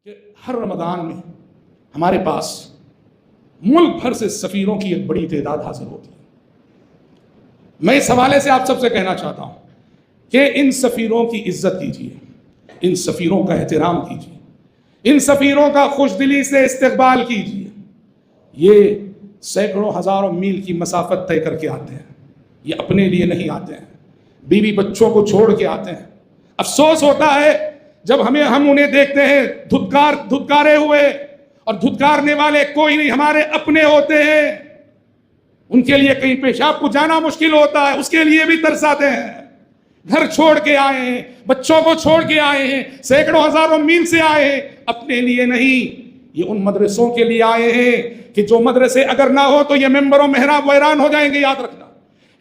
کہ ہر رمضان میں ہمارے پاس ملک بھر سے سفیروں کی ایک بڑی تعداد حاضر ہوتی ہے۔ میں اس حوالے سے آپ سب سے کہنا چاہتا ہوں کہ ان سفیروں کی عزت کیجیے، ان سفیروں کا احترام کیجیے، ان سفیروں کا خوش دلی سے استقبال کیجیے۔ یہ سینکڑوں ہزاروں میل کی مسافت طے کر کے آتے ہیں، یہ اپنے لیے نہیں آتے ہیں، بیوی بچوں کو چھوڑ کے آتے ہیں۔ افسوس ہوتا ہے جب ہم انہیں دیکھتے ہیں دھتکارے ہوئے، اور دھتکارنے والے کوئی نہیں ہمارے اپنے ہوتے ہیں۔ ان کے لیے کہیں پیشاب کو جانا مشکل ہوتا ہے، اس کے لیے بھی ترس آتے ہیں۔ گھر چھوڑ کے آئے ہیں، بچوں کو چھوڑ کے آئے ہیں، سینکڑوں ہزاروں میل سے آئے ہیں، اپنے لیے نہیں، یہ ان مدرسوں کے لیے آئے ہیں کہ جو مدرسے اگر نہ ہو تو یہ ممبر و محراب ویران ہو جائیں گے۔ یاد رکھنا،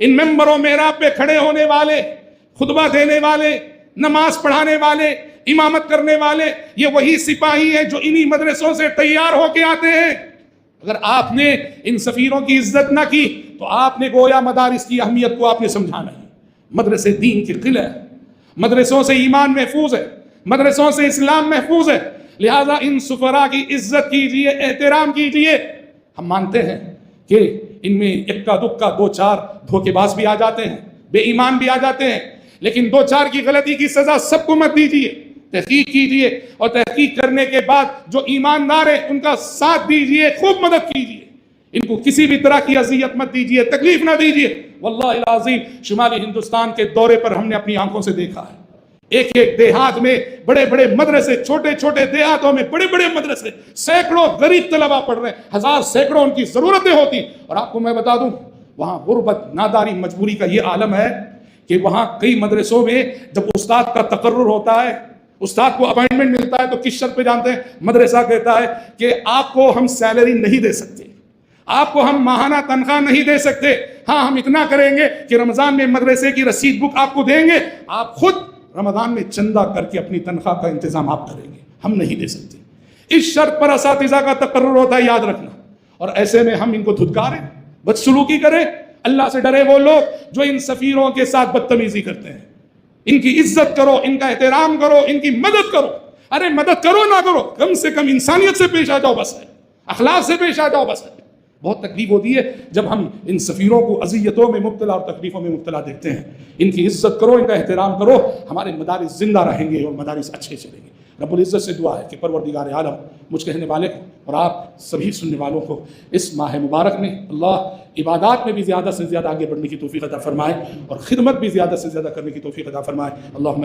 ان ممبر و محراب پہ کھڑے ہونے والے، خطبہ دینے والے، نماز پڑھانے والے، امامت کرنے والے، یہ وہی سپاہی ہیں جو انہی مدرسوں سے تیار ہو کے آتے ہیں۔ اگر آپ نے ان سفیروں کی عزت نہ کی تو آپ نے گویا مدارس کی اہمیت کو آپ نے سمجھا نہیں۔ مدرسے دین کی قلعہ ہے، مدرسوں سے ایمان محفوظ ہے، مدرسوں سے اسلام محفوظ ہے، لہذا ان سفراء کی عزت کیجیے، احترام کیجیے۔ ہم مانتے ہیں کہ ان میں اکا دکا دو چار دھوکے باز بھی آ جاتے ہیں، بے ایمان بھی آ جاتے ہیں، لیکن دو چار کی غلطی کی سزا سب کو مت دیجیے، تحقیق کیجیے، اور تحقیق کرنے کے بعد جو ایماندار ہیں ان کا ساتھ دیجیے، خوب مدد کیجیے، ان کو کسی بھی طرح کی اذیت مت دیجیے، تکلیف نہ دیجیے۔ واللہ العظیم شمالی ہندوستان کے دورے پر ہم نے اپنی آنکھوں سے دیکھا ہے، ایک ایک دیہات میں بڑے بڑے مدرسے، چھوٹے چھوٹے دیہاتوں میں بڑے بڑے مدرسے، سینکڑوں غریب طلبہ پڑھ رہے ہیں، ہزار سینکڑوں ان کی ضرورتیں ہوتی۔ اور آپ کو میں بتا دوں، وہاں غربت، ناداری، مجبوری کا یہ عالم ہے کہ وہاں کئی مدرسوں میں جب استاد کا تقرر ہوتا ہے، استاد کو اپائنٹمنٹ ملتا ہے، تو کس شرط پہ جانتے ہیں؟ مدرسہ کہتا ہے کہ آپ کو ہم سیلری نہیں دے سکتے، آپ کو ہم ماہانہ تنخواہ نہیں دے سکتے، ہاں ہم اتنا کریں گے کہ رمضان میں مدرسے کی رسید بک آپ کو دیں گے، آپ خود رمضان میں چندہ کر کے اپنی تنخواہ کا انتظام آپ کریں گے، ہم نہیں دے سکتے۔ اس شرط پر اساتذہ کا تقرر ہوتا ہے، یاد رکھنا۔ اور ایسے میں ہم ان کو دھتکاریں، بدسلوکی کریں؟ اللہ سے ڈرے وہ لوگ جو ان سفیروں کے ساتھ بدتمیزی کرتے ہیں۔ ان کی عزت کرو، ان کا احترام کرو، ان کی مدد کرو۔ ارے مدد کرو نہ کرو، کم سے کم انسانیت سے پیش آ جاؤ، بس ہے، اخلاق سے پیش آ جاؤ، بس ہے۔ بہت تکلیف ہوتی ہے جب ہم ان سفیروں کو اذیتوں میں مبتلا اور تکلیفوں میں مبتلا دیکھتے ہیں۔ ان کی عزت کرو، ان کا احترام کرو، ہمارے مدارس زندہ رہیں گے اور مدارس اچھے چلیں گے۔ رب العزت سے دعا ہے کہ پروردگار عالم مجھ کہنے والے کو اور آپ سبھی سننے والوں کو اس ماہ مبارک میں اللہ عبادات میں بھی زیادہ سے زیادہ آگے بڑھنے کی توفیق عطا فرمائے، اور خدمت بھی زیادہ سے زیادہ کرنے کی توفیق عطا فرمائے۔ اللہم